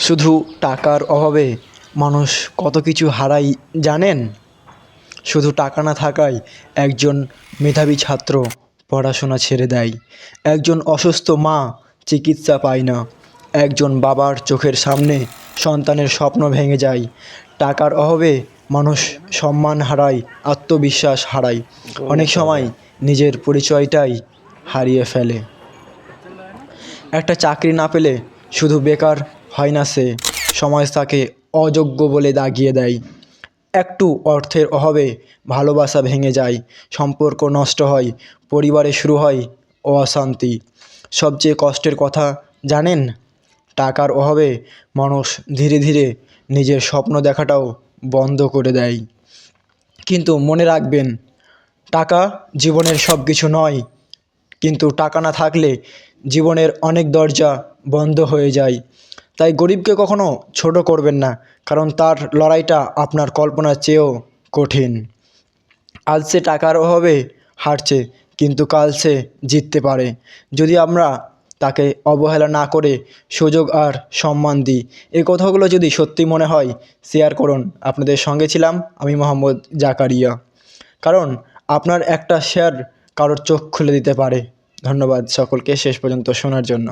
শুধু টাকার অভাবে মানুষ কত কিছু হারায় জানেন? শুধু টাকা না থাকায় একজন মেধাবী ছাত্র পড়াশোনা ছেড়ে দেয়, একজন অসুস্থ মা চিকিৎসা পায় না, একজন বাবার চোখের সামনে সন্তানের স্বপ্ন ভেঙে যায়। টাকার অভাবে মানুষ সম্মান হারায়, আত্মবিশ্বাস হারায়, অনেক সময় নিজের পরিচয়টাই হারিয়ে ফেলে। একটা চাকরি না পেলে শুধু বেকার হয় না, সে সমাজ তাকে অযোগ্য বলে দাগিয়ে দেয়। একটু অর্থের অভাবে ভালোবাসা ভেঙে যায়, সম্পর্ক নষ্ট হয়, পরিবারে শুরু হয় অশান্তি। সবচেয়ে কষ্টের কথা জানেন? টাকার অভাবে মানুষ ধীরে ধীরে নিজের স্বপ্ন দেখাটাও বন্ধ করে দেয়। কিন্তু মনে রাখবেন, টাকা জীবনের সব কিছু নয়, কিন্তু টাকা না থাকলে জীবনের অনেক দরজা বন্ধ হয়ে যায়। তাই গরিবকে কখনো ছোট করবেন না, কারণ তার লড়াইটা আপনার কল্পনার চেয়েও কঠিন। আজ সে টাকার অভাবে হারছে, কিন্তু কাল সে জিততে পারে, যদি আমরা তাকে অবহেলা না করে সুযোগ আর সম্মান দিই। এই কথাগুলো যদি সত্যি মনে হয়, শেয়ার করুন। আপনাদের সঙ্গে ছিলাম আমি, মোহাম্মদ জাকারিয়া। কারণ আপনার একটা শেয়ার কারোর চোখ খুলে দিতে পারে। ধন্যবাদ সকলকে শেষ পর্যন্ত শোনার জন্য।